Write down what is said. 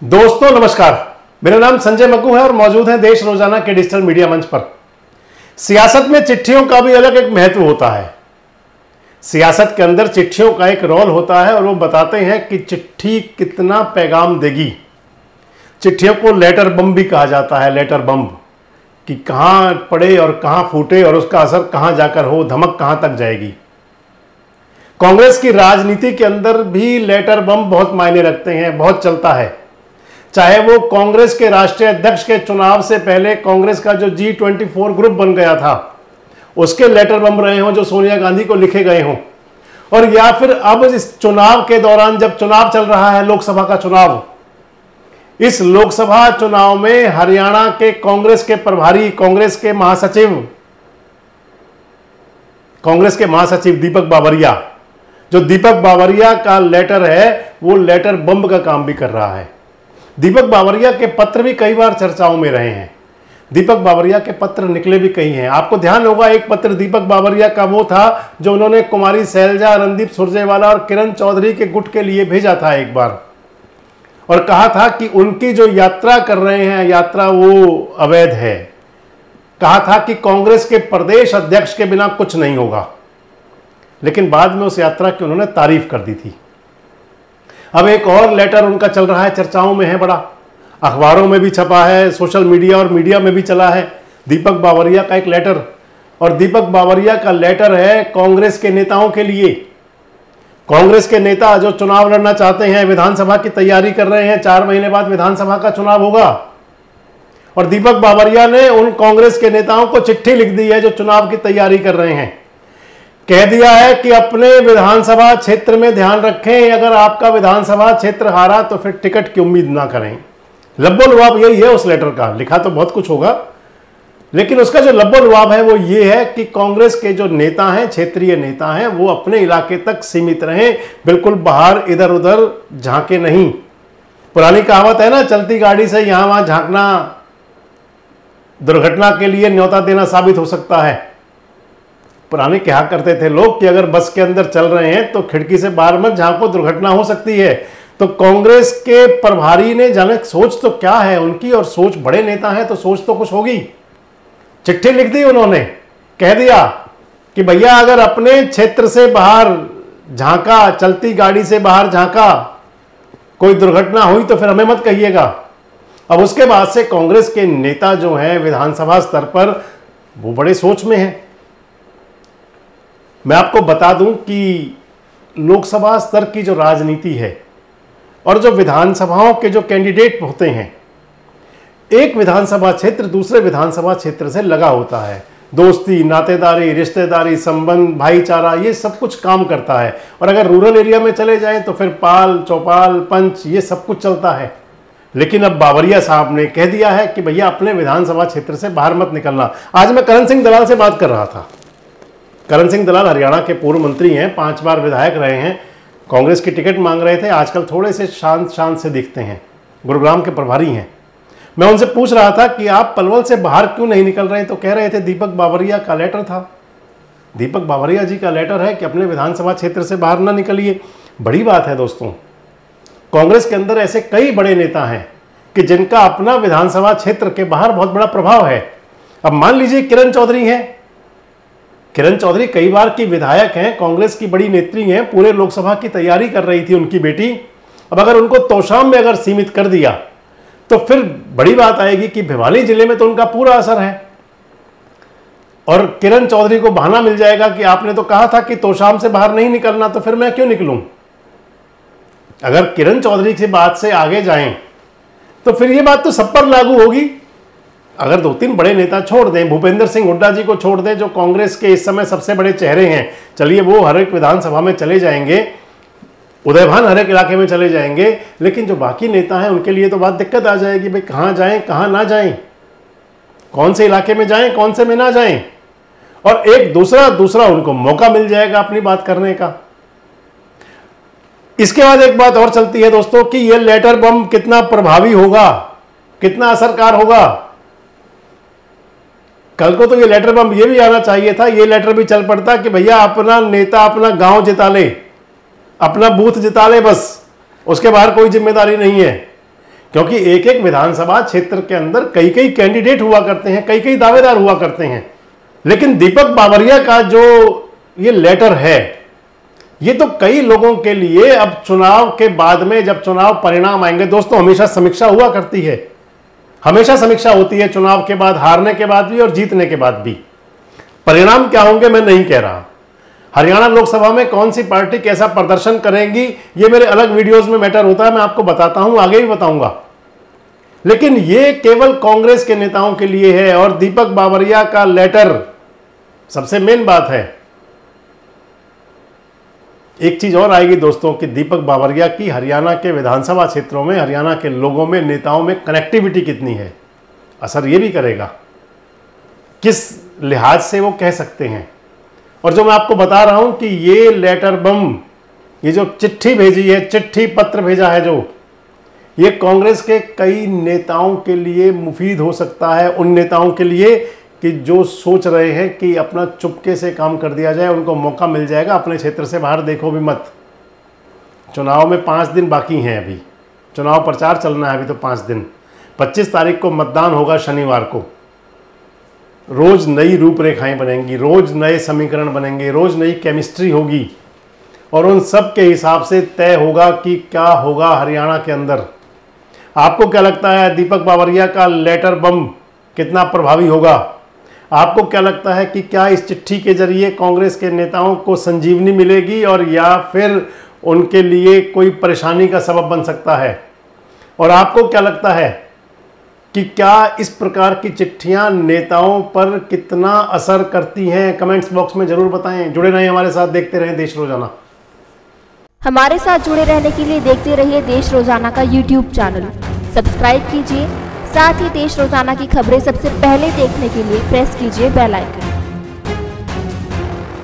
दोस्तों नमस्कार, मेरा नाम संजय मग्गू है और मौजूद है देश रोजाना के डिजिटल मीडिया मंच पर। सियासत में चिट्ठियों का भी अलग एक महत्व होता है। सियासत के अंदर चिट्ठियों का एक रोल होता है और वो बताते हैं कि चिट्ठी कितना पैगाम देगी। चिट्ठियों को लेटर बम भी कहा जाता है, लेटर बम, कि कहां पड़े और कहां फूटे और उसका असर कहां जाकर हो, धमक कहां तक जाएगी। कांग्रेस की राजनीति के अंदर भी लेटर बम बहुत मायने रखते हैं, बहुत चलता है। चाहे वो कांग्रेस के राष्ट्रीय अध्यक्ष के चुनाव से पहले कांग्रेस का जो G24 ग्रुप बन गया था उसके लेटर बम रहे हों जो सोनिया गांधी को लिखे गए हों, और या फिर अब इस चुनाव के दौरान जब चुनाव चल रहा है, लोकसभा का चुनाव, इस लोकसभा चुनाव में हरियाणा के कांग्रेस के प्रभारी, कांग्रेस के महासचिव दीपक बावरिया, जो दीपक बावरिया का लेटर है वो लेटर बम का काम भी कर रहा है। दीपक बावरिया के पत्र भी कई बार चर्चाओं में रहे हैं। दीपक बावरिया के पत्र निकले भी कई हैं। आपको ध्यान होगा एक पत्र दीपक बावरिया का वो था जो उन्होंने कुमारी शैलजा, रणदीप सुरजेवाला और किरण चौधरी के गुट के लिए भेजा था एक बार, और कहा था कि उनकी जो यात्रा कर रहे हैं, यात्रा वो अवैध है। कहा था कि कांग्रेस के प्रदेश अध्यक्ष के बिना कुछ नहीं होगा, लेकिन बाद में उस यात्रा की उन्होंने तारीफ कर दी थी। अब एक और लेटर उनका चल रहा है, चर्चाओं में है, बड़ा अखबारों में भी छपा है, सोशल मीडिया और मीडिया में भी चला है, दीपक बावरिया का एक लेटर। और दीपक बावरिया का लेटर है कांग्रेस के नेताओं के लिए। कांग्रेस के नेता जो चुनाव लड़ना चाहते हैं, विधानसभा की तैयारी कर रहे हैं, 4 महीने बाद विधानसभा का चुनाव होगा, और दीपक बावरिया ने उन कांग्रेस के नेताओं को चिट्ठी लिख दी है जो चुनाव की तैयारी कर रहे हैं। कह दिया है कि अपने विधानसभा क्षेत्र में ध्यान रखें, अगर आपका विधानसभा क्षेत्र हारा तो फिर टिकट की उम्मीद ना करें। लब्बो लुआब यही है उस लेटर का। लिखा तो बहुत कुछ होगा, लेकिन उसका जो लब्बो लुआब है वो ये है कि कांग्रेस के जो नेता हैं, क्षेत्रीय नेता हैं, वो अपने इलाके तक सीमित रहें, बिल्कुल बाहर इधर उधर झांके नहीं। पुरानी कहावत है ना, चलती गाड़ी से यहां वहां झांकना दुर्घटना के लिए न्योता देना साबित हो सकता है। पुराने कहा करते थे लोग कि अगर बस के अंदर चल रहे हैं तो खिड़की से बाहर मत झांको, दुर्घटना हो सकती है। तो कांग्रेस के प्रभारी ने जाने सोच तो क्या है उनकी, और सोच, बड़े नेता हैं तो सोच तो कुछ होगी। चिट्ठी लिख दी उन्होंने, कह दिया कि भैया अगर अपने क्षेत्र से बाहर झांका, चलती गाड़ी से बाहर झांका, कोई दुर्घटना हुई तो फिर हमें मत कहिएगा। अब उसके बाद से कांग्रेस के नेता जो हैं विधानसभा स्तर पर, वो बड़े सोच में हैं। मैं आपको बता दूं कि लोकसभा स्तर की जो राजनीति है और जो विधानसभाओं के जो कैंडिडेट होते हैं, एक विधानसभा क्षेत्र दूसरे विधानसभा क्षेत्र से लगा होता है। दोस्ती, नातेदारी, रिश्तेदारी, संबंध, भाईचारा, ये सब कुछ काम करता है। और अगर रूरल एरिया में चले जाएं तो फिर पाल, चौपाल, पंच, ये सब कुछ चलता है। लेकिन अब बावरिया साहब ने कह दिया है कि भैया अपने विधानसभा क्षेत्र से बाहर मत निकलना। आज मैं करण सिंह दलाल से बात कर रहा था। करण सिंह दलाल हरियाणा के पूर्व मंत्री हैं, 5 बार विधायक रहे हैं, कांग्रेस की टिकट मांग रहे थे, आजकल थोड़े से शांत से दिखते हैं, गुरुग्राम के प्रभारी हैं। मैं उनसे पूछ रहा था कि आप पलवल से बाहर क्यों नहीं निकल रहे, तो कह रहे थे दीपक बावरिया का लेटर था। दीपक बावरिया जी का लेटर है कि अपने विधानसभा क्षेत्र से बाहर ना निकलिए। बड़ी बात है दोस्तों, कांग्रेस के अंदर ऐसे कई बड़े नेता हैं कि जिनका अपना विधानसभा क्षेत्र के बाहर बहुत बड़ा प्रभाव है। अब मान लीजिए किरण चौधरी हैं, किरण चौधरी कई बार की विधायक हैं, कांग्रेस की बड़ी नेत्री हैं, पूरे लोकसभा की तैयारी कर रही थी उनकी बेटी। अब अगर उनको तोशाम में अगर सीमित कर दिया तो फिर बड़ी बात आएगी कि भिवानी जिले में तो उनका पूरा असर है, और किरण चौधरी को बहाना मिल जाएगा कि आपने तो कहा था कि तोशाम से बाहर नहीं निकलना, तो फिर मैं क्यों निकलूं। अगर किरण चौधरी की बात से आगे जाएं तो फिर ये बात तो सब पर लागू होगी। अगर 2-3 बड़े नेता छोड़ दें, भूपेंद्र सिंह हुड्डा जी को छोड़ दें जो कांग्रेस के इस समय सबसे बड़े चेहरे हैं, चलिए वो हर एक विधानसभा में चले जाएंगे, उदयभान हर एक इलाके में चले जाएंगे, लेकिन जो बाकी नेता हैं उनके लिए तो बात दिक्कत आ जाएगी, भाई कहाँ जाएं कहाँ ना जाएं, कौन से इलाके में जाएं कौन से में ना जाएं, और एक दूसरा उनको मौका मिल जाएगा अपनी बात करने का। इसके बाद एक बात और चलती है दोस्तों कि यह लेटर बम कितना प्रभावी होगा, कितना असरकार होगा। कल को तो ये लेटर बम ये भी आना चाहिए था, ये लेटर भी चल पड़ता कि भैया अपना नेता अपना गांव जिता ले, अपना बूथ जिता ले, बस उसके बाहर कोई जिम्मेदारी नहीं है। क्योंकि एक एक विधानसभा क्षेत्र के अंदर कई कई कैंडिडेट हुआ करते हैं, कई कई दावेदार हुआ करते हैं। लेकिन दीपक बावरिया का जो ये लेटर है, ये तो कई लोगों के लिए अब चुनाव के बाद में जब चुनाव परिणाम आएंगे, दोस्तों हमेशा समीक्षा हुआ करती है, हमेशा समीक्षा होती है चुनाव के बाद, हारने के बाद भी और जीतने के बाद भी। परिणाम क्या होंगे मैं नहीं कह रहा, हरियाणा लोकसभा में कौन सी पार्टी कैसा प्रदर्शन करेगी ये मेरे अलग वीडियोस में मैटर होता है, मैं आपको बताता हूं, आगे भी बताऊंगा। लेकिन ये केवल कांग्रेस के नेताओं के लिए है। और दीपक बावरिया का लेटर, सबसे मेन बात है, एक चीज और आएगी दोस्तों कि दीपक बावरिया की हरियाणा के विधानसभा क्षेत्रों में, हरियाणा के लोगों में, नेताओं में कनेक्टिविटी कितनी है, असर ये भी करेगा किस लिहाज से वो कह सकते हैं। और जो मैं आपको बता रहा हूं कि ये लेटर बम, ये जो चिट्ठी भेजी है, चिट्ठी पत्र भेजा है, जो ये कांग्रेस के कई नेताओं के लिए मुफीद हो सकता है। उन नेताओं के लिए कि जो सोच रहे हैं कि अपना चुपके से काम कर दिया जाए, उनको मौका मिल जाएगा, अपने क्षेत्र से बाहर देखो भी मत। चुनाव में 5 दिन बाकी हैं, अभी चुनाव प्रचार चलना है, अभी तो 5 दिन। 25 तारीख को मतदान होगा शनिवार को। रोज नई रूपरेखाएं बनेंगी, रोज नए समीकरण बनेंगे, रोज नई केमिस्ट्री होगी और उन सब के हिसाब से तय होगा कि क्या होगा हरियाणा के अंदर। आपको क्या लगता है दीपक बावरिया का लेटर बम कितना प्रभावी होगा? आपको क्या लगता है कि क्या इस चिट्ठी के जरिए कांग्रेस के नेताओं को संजीवनी मिलेगी और या फिर उनके लिए कोई परेशानी का सबब बन सकता है? और आपको क्या लगता है कि क्या इस प्रकार की चिट्ठियां नेताओं पर कितना असर करती हैं? कमेंट्स बॉक्स में जरूर बताएं। जुड़े रहें हमारे साथ, देखते रहें देश रोजाना। हमारे साथ जुड़े रहने के लिए देखते रहिए देश रोजाना का YouTube चैनल, सब्सक्राइब कीजिए। साथ ही देश रोजाना की खबरें सबसे पहले देखने के लिए प्रेस कीजिए बेल आइकन।